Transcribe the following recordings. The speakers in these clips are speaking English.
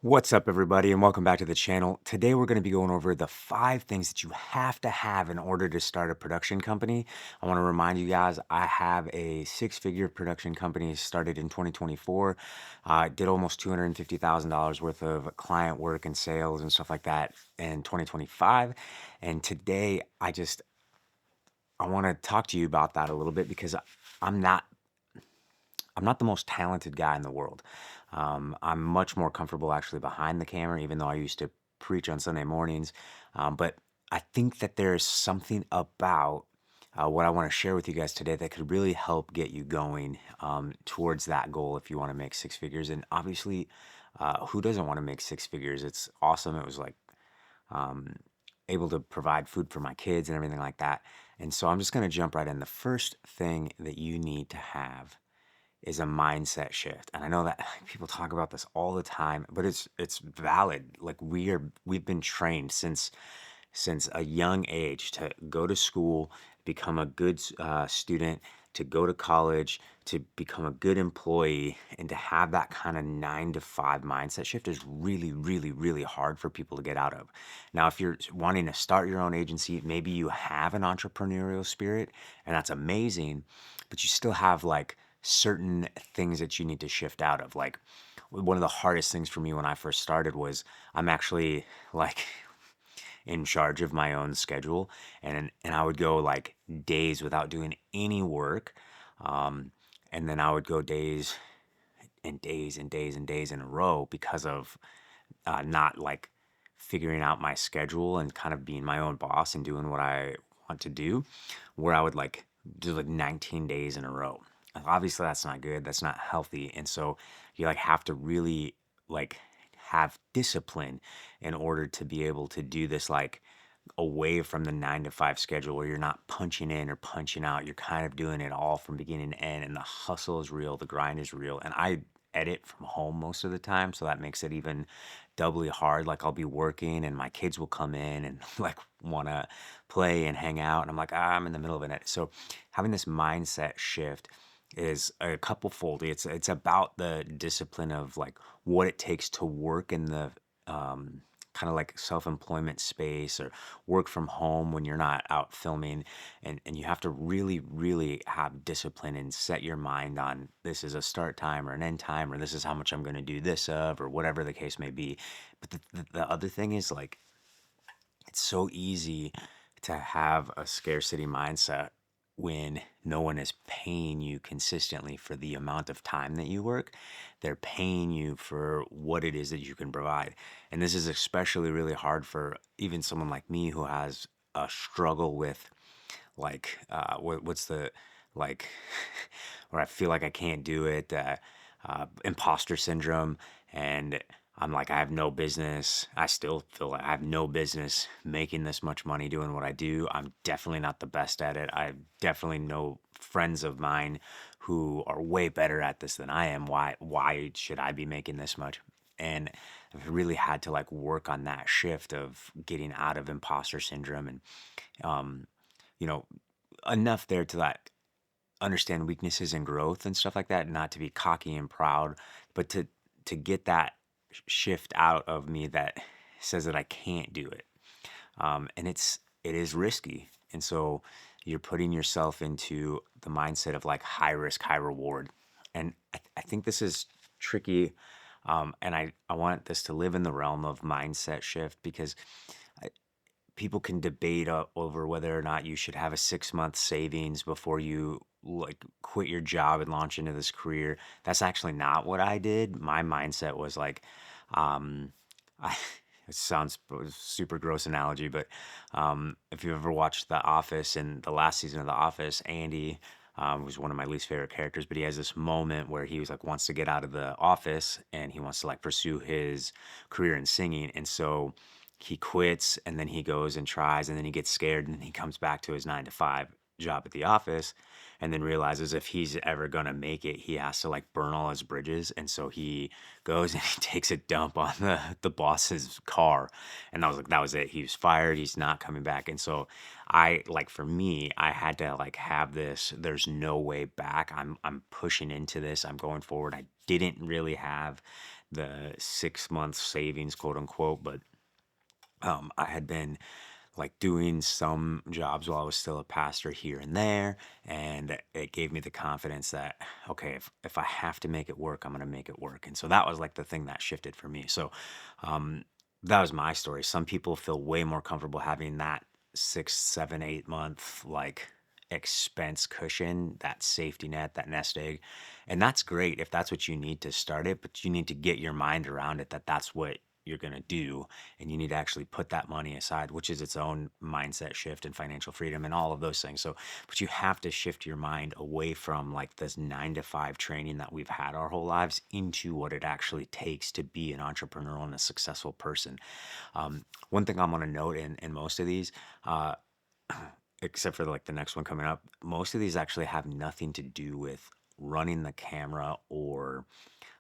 What's up, everybody, and welcome back to the channel. Today, we're going to be going over the 5 things that you have to have in order to start a production company. I want to remind you guys, I have a six-figure production company started in 2024. I did almost $250,000 worth of client work and sales and stuff like that in 2025. And today, I want to talk to you about that a little bit because I'm not I'm not the most talented guy in the world. I'm much more comfortable actually behind the camera, even though I used to preach on Sunday mornings. But I think that there's something about what I want to share with you guys today that could really help get you going towards that goal if you want to make six figures. And obviously, who doesn't want to make six figures? It's awesome. It was like um, able to provide food for my kids and everything like that. And so I'm just going to jump right in. The first thing that you need to have is a mindset shift. And I know that people talk about this all the time, but it's valid. Like we've been trained since a young age to go to school, become a good student, to go to college, to become a good employee, and to have that kind of 9 to 5 mindset shift is really, really, really hard for people to get out of. Now, if you're wanting to start your own agency, maybe you have an entrepreneurial spirit, and that's amazing, but you still have like certain things that you need to shift out of. Like one of the hardest things for me when I first started was I'm actually like in charge of my own schedule, and I would go like days without doing any work, um, and then I would go days and days and days and days in a row because of not like figuring out my schedule and kind of being my own boss and doing what I want to do, where I would like do like 19 days in a row. Obviously, that's not good. That's not healthy. And so you like have to really like have discipline in order to be able to do this like away from the 9 to 5 schedule where you're not punching in or punching out. You're kind of doing it all from beginning to end, and the hustle is real, the grind is real. And I edit from home most of the time, so that makes it even doubly hard. Like I'll be working and my kids will come in and like want to play and hang out, and I'm like, I'm in the middle of an edit. So having this mindset shift is a couple fold. It's about the discipline of like what it takes to work in the um kind of like self-employment space or work from home when you're not out filming, and you have to really really have discipline and set your mind on this is a start time or an end time, or this is how much I'm going to do this of, or whatever the case may be. But the other thing is like it's so easy to have a scarcity mindset when no one is paying you consistently for the amount of time that you work. They're paying you for what it is that you can provide. And this is especially really hard for even someone like me who has a struggle with like what's the like where I feel like I can't do it, imposter syndrome, and I'm like I have no business. I still feel like I have no business making this much money doing what I do. I'm definitely not the best at it. I definitely know friends of mine who are way better at this than I am. Why should I be making this much? And I've really had to like work on that shift of getting out of imposter syndrome and um you know, enough there to like understand weaknesses and growth and stuff like that, not to be cocky and proud, but to get that shift out of me that says that I can't do it. And it is risky. And so you're putting yourself into the mindset of like high risk, high reward. And I think this is tricky. And I want this to live in the realm of mindset shift because people can debate over whether or not you should have a 6 month savings before you like quit your job and launch into this career. That's actually not what I did. My mindset was like, um, I, it sounds super gross analogy, but if you ever watched The Office, and the last season of The Office, Andy was one of my least favorite characters, but he has this moment where he was like wants to get out of the office and he wants to like pursue his career in singing, and so he quits and then he goes and tries and then he gets scared and then he comes back to his 9 to 5 job at the office and then realizes if he's ever going to make it he has to like burn all his bridges, and so he goes and he takes a dump on the boss's car, and I was like that was it, he was fired, he's not coming back. And so I like for me I had to like have this there's no way back, I'm pushing into this, I'm going forward. I didn't really have the 6 month savings, quote unquote. But I had been like doing some jobs while I was still a pastor here and there, and it gave me the confidence that okay, if I have to make it work, I'm gonna make it work. And so that was like the thing that shifted for me. So um, that was my story. Some people feel way more comfortable having that 6, 7, 8 month like expense cushion, that safety net, that nest egg, and that's great if that's what you need to start it. But you need to get your mind around it that that's what you're going to do, and you need to actually put that money aside, which is its own mindset shift and financial freedom and all of those things. So but you have to shift your mind away from like this 9 to 5 training that we've had our whole lives into what it actually takes to be an entrepreneur and a successful person. One thing I'm going to note in most of these, uh, except for like the next one coming up, most of these actually have nothing to do with running the camera or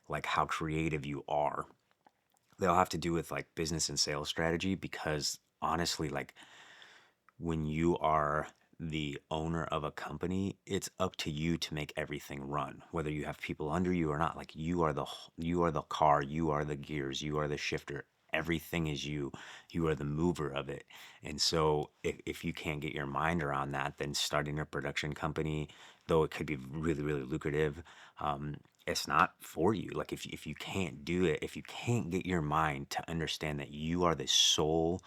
like how creative you are. They'll have to do with like business and sales strategy, because honestly, like when you are the owner of a company, it's up to you to make everything run, whether you have people under you or not. Like you are the car, you are the gears, you are the shifter. Everything is you. You are the mover of it. And so if you can't get your mind around that, then starting a production company, though it could be really, really lucrative, it's not for you. Like if you can't do it, if you can't get your mind to understand that you are the sole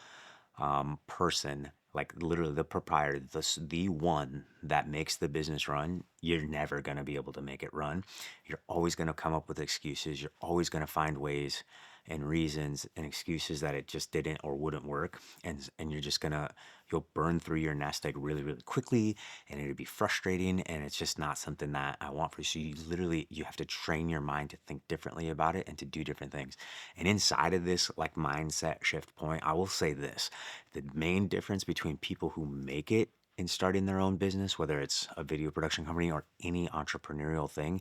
person, like literally the proprietor, the one that makes the business run, you're never going to be able to make it run. You're always going to come up with excuses. You're always going to find ways and reasons and excuses that it just didn't or wouldn't work. And you're just going to, you'll burn through your nest egg really, really quickly, and it'll be frustrating. And it's just not something that I want for you. So you literally, you have to train your mind to think differently about it and to do different things. And inside of this like mindset shift point, I will say this: the main difference between people who make it in starting their own business, whether it's a video production company or any entrepreneurial thing,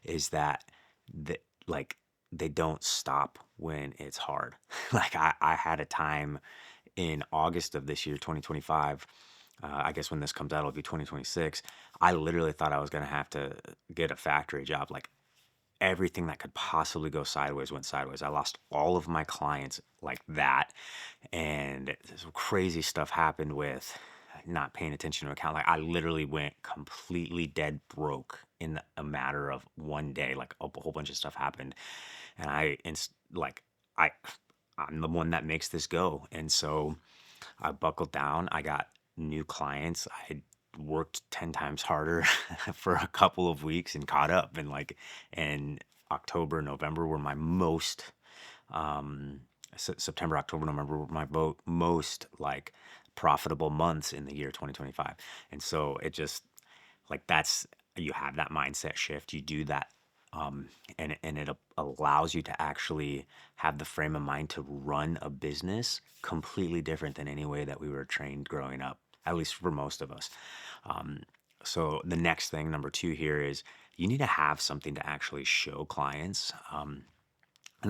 is that the, like they don't stop when it's hard. Like I had a time in August of this year, 2025. I guess when this comes out, it'll be 2026. I literally thought I was going to have to get a factory job. Like everything that could possibly go sideways went sideways. I lost all of my clients like that. And some crazy stuff happened with not paying attention to account. Like I literally went completely dead broke in a matter of one day. Like a whole bunch of stuff happened. And like, I, I'm the one that makes this go. And so I buckled down. I got new clients. I had worked 10 times harder for a couple of weeks and caught up. And like, and October, November were my most, September, October, November were my most like profitable months in the year 2025. And so it just like that's, you have that mindset shift, you do that, and it allows you to actually have the frame of mind to run a business completely different than any way that we were trained growing up, at least for most of us. um, so the next thing, number two here, is you need to have something to actually show clients. And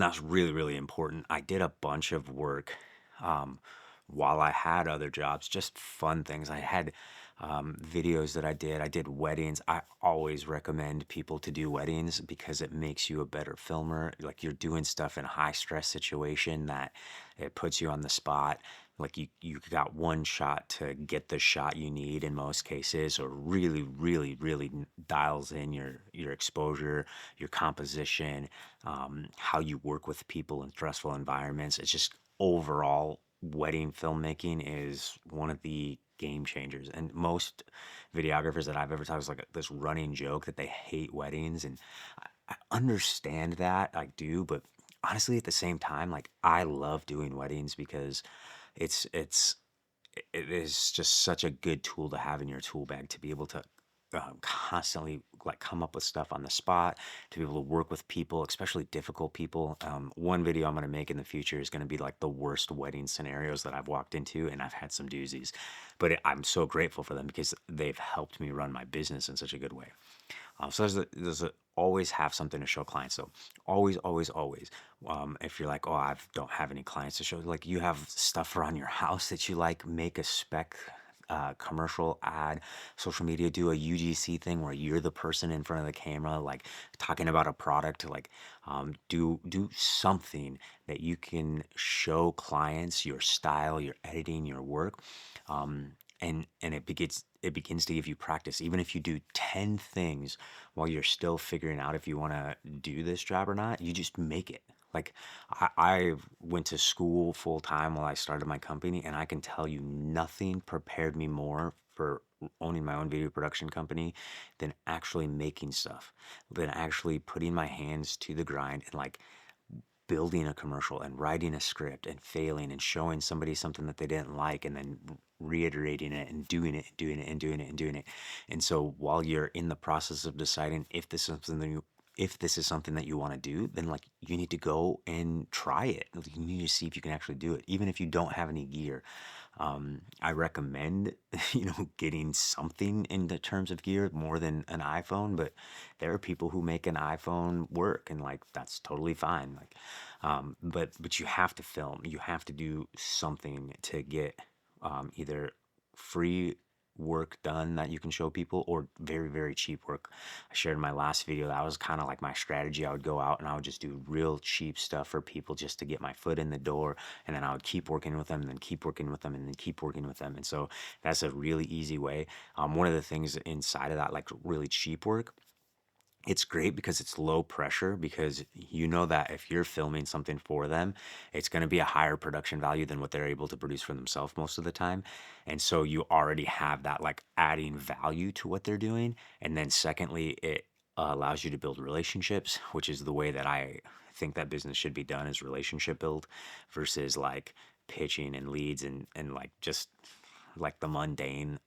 that's really, really important. I did a bunch of work um, while I had other jobs, just fun things. I had videos that I did. I did weddings. I always recommend people to do weddings because it makes you a better filmer. Like you're doing stuff in a high stress situation that it puts you on the spot. Like you got one shot to get the shot you need in most cases, or really, really, really dials in your exposure, your composition, how you work with people in stressful environments. It's just overall wedding filmmaking is one of the game changers. And most videographers that I've ever talked to, is like this running joke that they hate weddings. And I understand that, I do, but honestly, at the same time, like I love doing weddings because it's it is just such a good tool to have in your tool bag to be able to constantly like come up with stuff on the spot, to be able to work with people, especially difficult people. One video I'm going to make in the future is going to be like the worst wedding scenarios that I've walked into, and I've had some doozies, but I'm so grateful for them because they've helped me run my business in such a good way. So always have something to show clients. So always, always, always. If you're like, oh, I don't have any clients to show, like you have stuff around your house that you like, make a spec. commercial ad, social media, do a UGC thing where you're the person in front of the camera, like talking about a product, like do something that you can show clients your style, your editing, your work, and it begins to give you practice. Even if you do 10 things while you're still figuring out if you want to do this job or not, you just make it. Like I went to school full time while I started my company, and I can tell you nothing prepared me more for owning my own video production company than actually making stuff, than actually putting my hands to the grind and like building a commercial and writing a script and failing and showing somebody something that they didn't like and then reiterating it and doing it and doing it and doing it and doing it. And so while you're in the process of deciding if this is something that you want to do, then like you need to go and try it. Like, you need to see if you can actually do it, even if you don't have any gear. I recommend, getting something in the terms of gear more than an iPhone, but there are people who make an iPhone work, and like that's totally fine. Like, but you have to film. You have to do something to get either free work done that you can show people or very, very cheap work. I shared in my last video that was kind of like my strategy. I would go out and I would just do real cheap stuff for people just to get my foot in the door, and then I would keep working with them and then keep working with them and then keep working with them. And so that's a really easy way. One of the things inside of that, like really cheap work, it's great because it's low pressure, because you know that if you're filming something for them, it's going to be a higher production value than what they're able to produce for themselves most of the time. And so you already have that like adding value to what they're doing. And then secondly, it allows you to build relationships, which is the way that I think that business should be done, is relationship build versus like pitching and leads and like just like the mundane,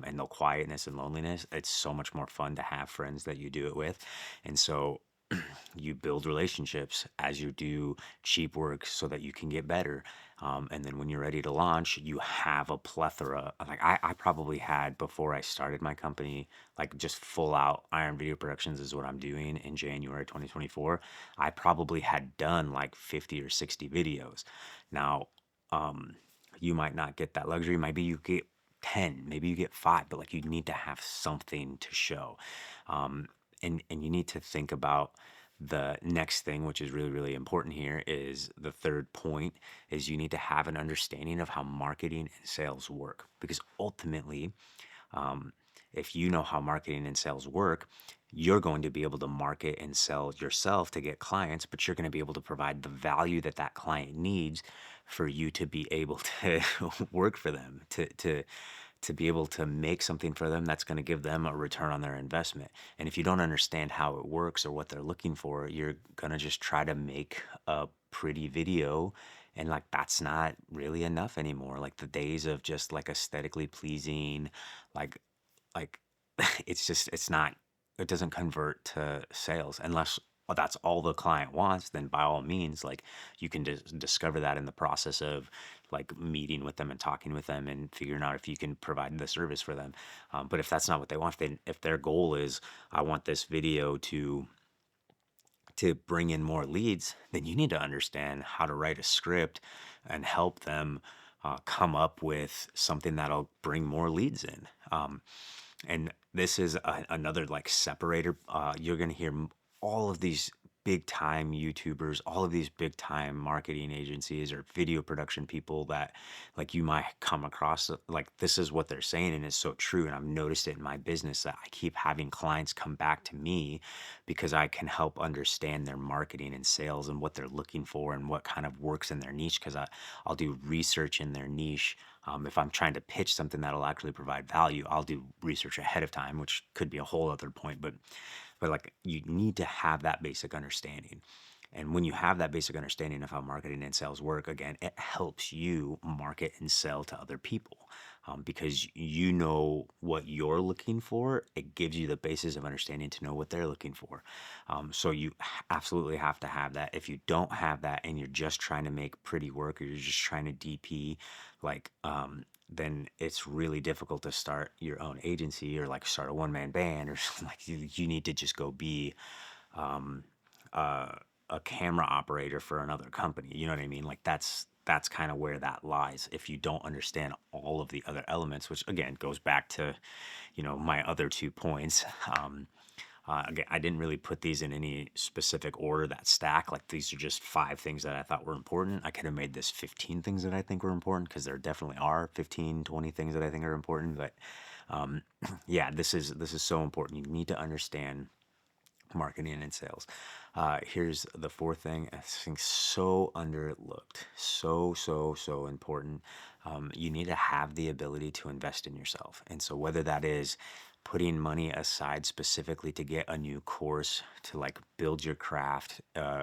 and the quietness and loneliness. It's so much more fun to have friends that you do it with. And so you build relationships as you do cheap work so that you can get better. And then when you're ready to launch, you have a plethora. Like I probably had, before I started my company, like just full out Iron Video Productions is what I'm doing in January 2024. I probably had done like 50 or 60 videos. Now, you might not get that luxury. Maybe you get 10, maybe you get 5, but like you need to have something to show. And you need to think about the next thing, which is really, really important here, is the third point, is you need to have an understanding of how marketing and sales work. Because ultimately, um, if you know how marketing and sales work, you're going to be able to market and sell yourself to get clients, but you're going to be able to provide the value that that client needs for you to be able to work for them, to be able to make something for them that's going to give them a return on their investment. And if you don't understand how it works or what they're looking for, you're going to just try to make a pretty video, and like that's not really enough anymore. Like the days of just like aesthetically pleasing, like like it's not, it doesn't convert to sales unless that's all the client wants. Then by all means, like you can discover that in the process of like meeting with them and talking with them and figuring out if you can provide the service for them. But if that's not what they want, then if their goal is, I want this video to bring in more leads, then you need to understand how to write a script and help them come up with something that'll bring more leads in. And this is another like separator. You're going to hear all of these big time YouTubers, all of these big time marketing agencies or video production people that like you might come across. Like this is what they're saying, and it's so true. And I've noticed it in my business that I keep having clients come back to me because I can help understand their marketing and sales and what they're looking for and what kind of works in their niche. Because I'll do research in their niche. If I'm trying to pitch something that'll actually provide value, I'll do research ahead of time, which could be a whole other point. But like you need to have that basic understanding. And when you have that basic understanding of how marketing and sales work, again, it helps you market and sell to other people, because you know what you're looking for. It gives you the basis of understanding to know what they're looking for. So you absolutely have to have that. If you don't have that and you're just trying to make pretty work or you're just trying to DP, like, then it's really difficult to start your own agency or like start a one-man band or something. Like you need to just go be um, uh, a camera operator for another company. You know what I mean? Like that's kind of where that lies. If you don't understand all of the other elements, which again goes back to, my other 2 points. Again, I didn't really put these in any specific order, that stack. Like these are just 5 things that I thought were important. I could have made this 15 things that I think were important, because there definitely are 15, 20 things that I think are important. But yeah, this is so important. You need to understand marketing and sales. Here's the fourth thing. I think so underlooked, so important. You need to have the ability to invest in yourself, and so whether that is putting money aside specifically to get a new course to like build your craft,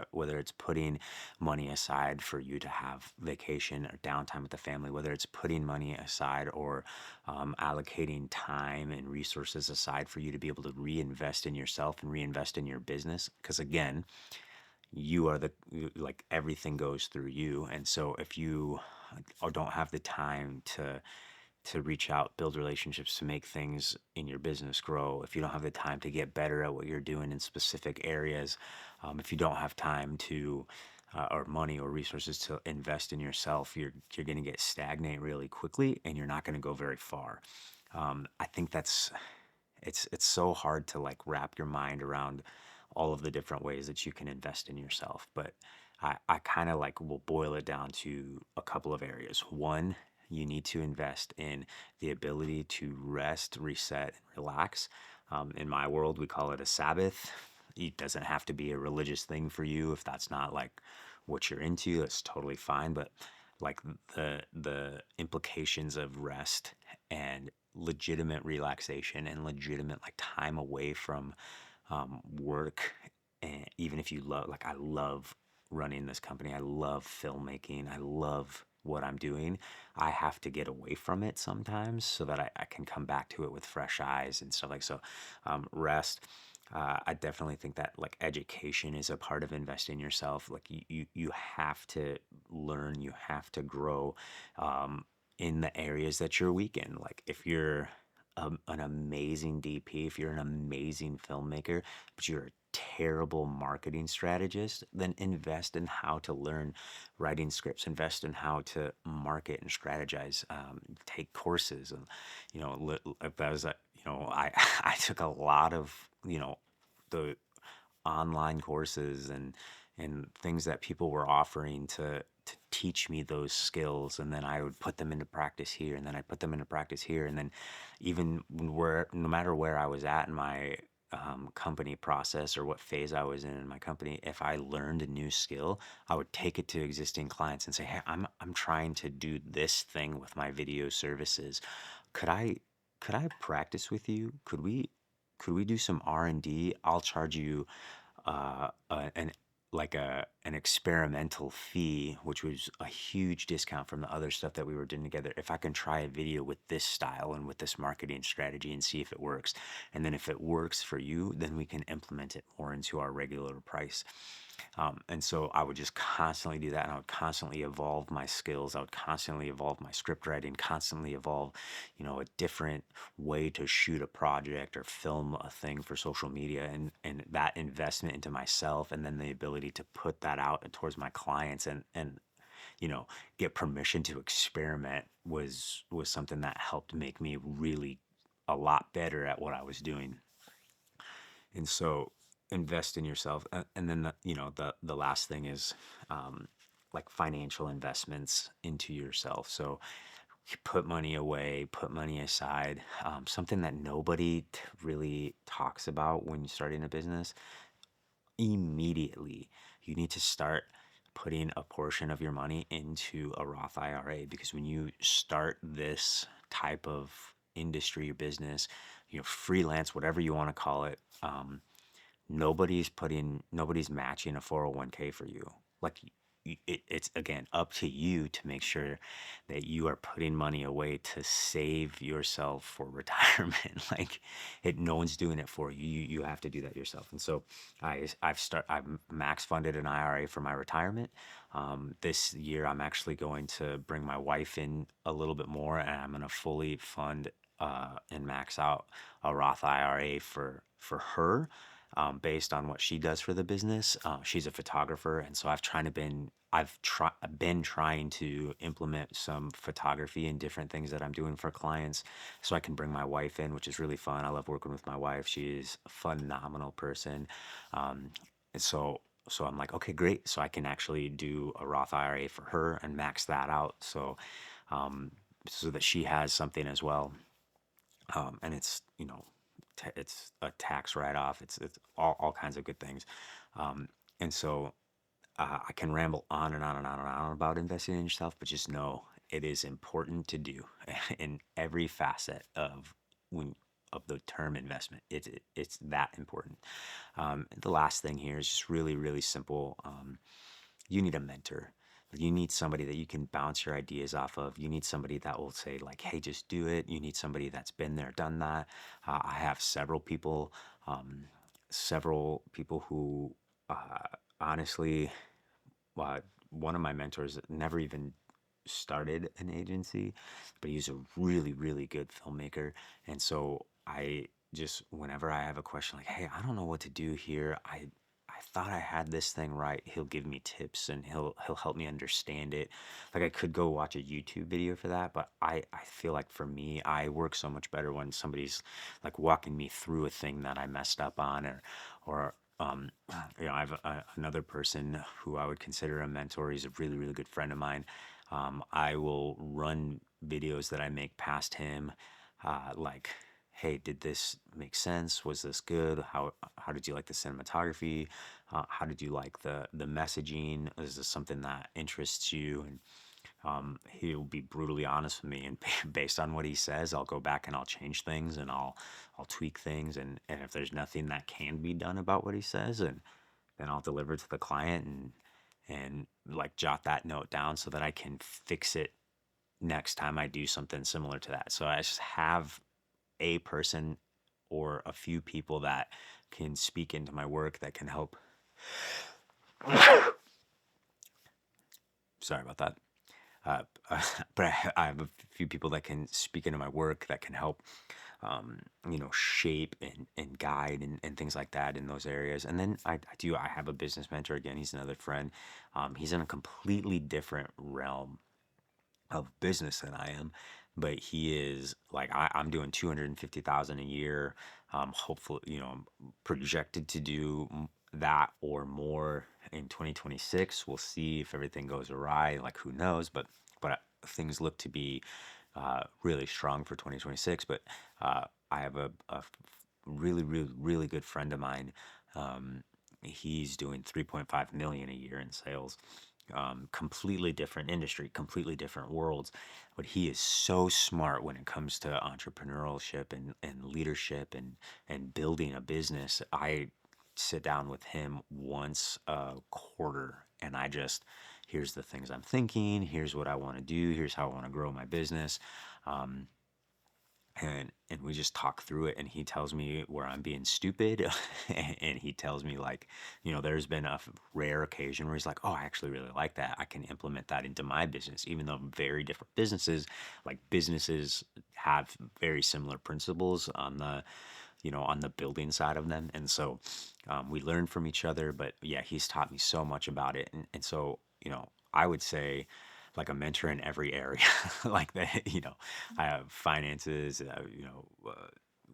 whether it's putting money aside for you to have vacation or downtime with the family, whether it's putting money aside or allocating time and resources aside for you to be able to reinvest in yourself and reinvest in your business. Because again, you are like everything goes through you. And so if you don't have the time to reach out, build relationships, to make things in your business grow, if you don't have the time to get better at what you're doing in specific areas, if you don't have time to or money or resources to invest in yourself, you're going to get stagnate really quickly, and you're not going to go very far. I think it's so hard to like wrap your mind around all of the different ways that you can invest in yourself. But I kind of like will boil it down to a couple of areas. One, you need to invest in the ability to rest, reset, and relax. In my world, we call it a Sabbath. It doesn't have to be a religious thing for you. If that's not like what you're into, that's totally fine. But like the implications of rest and legitimate relaxation and legitimate like time away from work, and even if you love, like I love running this company, I love filmmaking, I love what I'm doing, I have to get away from it sometimes so that I can come back to it with fresh eyes and stuff like so. Rest. I definitely think that like education is a part of investing in yourself. Like you have to learn, you have to grow in the areas that you're weak in. Like if you're an amazing DP, if you're an amazing filmmaker, but you're a terrible marketing strategist, then invest in how to learn writing scripts, invest in how to market and strategize, take courses. And, that was, I, I took a lot of, the online courses and things that people were offering to teach me those skills, and then I would put them into practice here, and then I put them into practice here, and then even where no matter where I was at in my company process or what phase I was in my company, if I learned a new skill, I would take it to existing clients and say, "Hey, I'm trying to do this thing with my video services. Could I could I practice with you? Could we do some R&D? I'll charge you an like an experimental fee, which was a huge discount from the other stuff that we were doing together. If I can try a video with this style and with this marketing strategy and see if it works, and then if it works for you, then we can implement it more into our regular price." And so I would just constantly do that, and I would constantly evolve my skills. I would constantly evolve my script writing, constantly evolve, a different way to shoot a project or film a thing for social media, and that investment into myself, and then the ability to put that out towards my clients and get permission to experiment was something that helped make me really a lot better at what I was doing. And so invest in yourself. And then the last thing is like financial investments into yourself. So put money away, put money aside. Something that nobody really talks about when you're starting a business. Immediately you need to start putting a portion of your money into a Roth IRA, because when you start this type of industry or business, freelance, whatever you want to call it, nobody's matching a 401k for you. Like it's again up to you to make sure that you are putting money away to save yourself for retirement. Like no one's doing it for you. You have to do that yourself. And so I've max funded an IRA for my retirement. This year I'm actually going to bring my wife in a little bit more, and I'm going to fully fund and max out a Roth IRA for her, based on what she does for the business. She's a photographer, and so I've tried to been I've been trying to implement some photography and different things that I'm doing for clients so I can bring my wife in, which is really fun. I love working with my wife. She's a phenomenal person. Um, and so I'm like, okay, great. So I can actually do a Roth IRA for her and max that out. Um, so that she has something as well. And it's, it's a tax write-off. It's all kinds of good things. Um, and so I can ramble on and on and on and on about investing in yourself, but just know it is important to do in every facet when of the term investment. It's that important. The last thing here is just really really simple. You need a mentor. You need somebody that you can bounce your ideas off of. You need somebody that will say like, "Hey, just do it." You need somebody that's been there, done that. I have um, several people who honestly uh, one of my mentors never even started an agency, but he's a really, really good filmmaker. And so whenever I have a question like, hey, I don't know what to do here, I thought I had this thing right. He'll give me tips and he'll help me understand it. Like I could go watch a YouTube video for that, but I feel like for me, I work so much better when somebody's like walking me through a thing that I messed up on or I have another person who I would consider a mentor. He's a really, really good friend of mine. I will run videos that I make past him, like, "Hey, did this make sense? Was this good? How did you like the cinematography? How did you like the messaging? Is this something that interests you?" And he'll be brutally honest with me, and based on what he says, I'll go back and I'll change things and I'll tweak things, and if there's nothing that can be done about what he says, and then I'll deliver it to the client and like jot that note down so that I can fix it next time I do something similar to that. So I just have a person or a few people that can speak into my work that can help. Sorry about that. Uh, but I have a few people that can speak into my work that can help, shape and guide and things like that in those areas. And then I have a business mentor. Again, he's another friend. He's in a completely different realm of business than I am, but he is like I'm doing 250,000 a year. Hopefully, I'm projected to do that or more in 2026. We'll see if everything goes awry. Like who knows? But things look to be really strong for 2026. But I have a really really really good friend of mine. He's doing 3.5 million a year in sales, completely different industry, completely different worlds. But he is so smart when it comes to entrepreneurship and leadership and building a business. I sit down with him once a quarter and here's the things I'm thinking, here's what I want to do, here's how I want to grow my business. Um, and we just talk through it, and he tells me where I'm being stupid and he tells me like, there's been a rare occasion where he's like, oh, I actually really like that, I can implement that into my business, even though very different businesses, like businesses have very similar principles on the building side of them. And so we learn from each other, but yeah, he's taught me so much about it. And so I would say like a mentor in every area, like that. I have finances,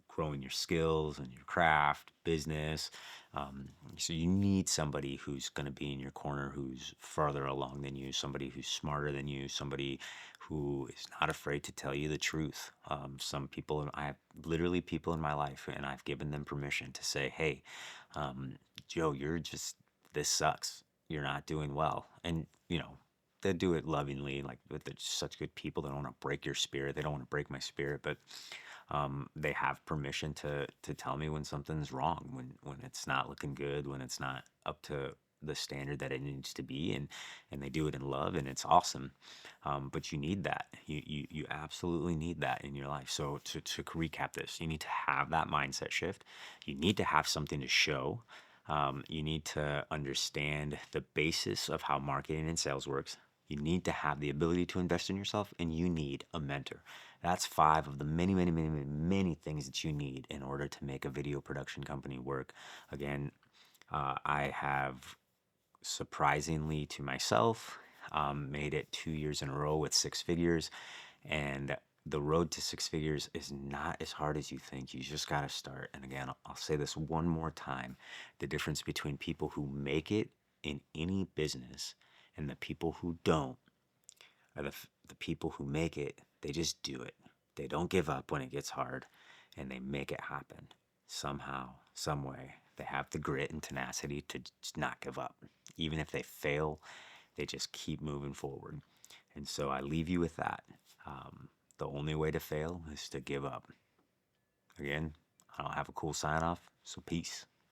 growing your skills and your craft, business. So you need somebody who's going to be in your corner, who's further along than you, somebody who's smarter than you, somebody who is not afraid to tell you the truth. Some people, I have literally people in my life, and I've given them permission to say, "Hey, Joe, this sucks. You're not doing well," and they do it lovingly. Like they're just such good people. They don't want to break your spirit. They don't want to break my spirit, but they have permission to tell me when something's wrong, when it's not looking good, when it's not up to the standard that it needs to be, and they do it in love, and it's awesome. But you need that. You absolutely need that in your life. So to recap this, you need to have that mindset shift. You need to have something to show. You need to understand the basis of how marketing and sales works. You need to have the ability to invest in yourself, and you need a mentor. That's 5 of the many, many, many, many, many things that you need in order to make a video production company work. Again, I have surprisingly to myself, made it 2 years in a row with six figures. And the road to six figures is not as hard as you think. You just got to start. And again, I'll say this one more time: the difference between people who make it in any business and the people who don't are the people who make it, they just do it. They don't give up when it gets hard, and they make it happen somehow, some way. They have the grit and tenacity to just not give up. Even if they fail, they just keep moving forward. And so I leave you with that. The only way to fail is to give up. Again, I don't have a cool sign off, so peace.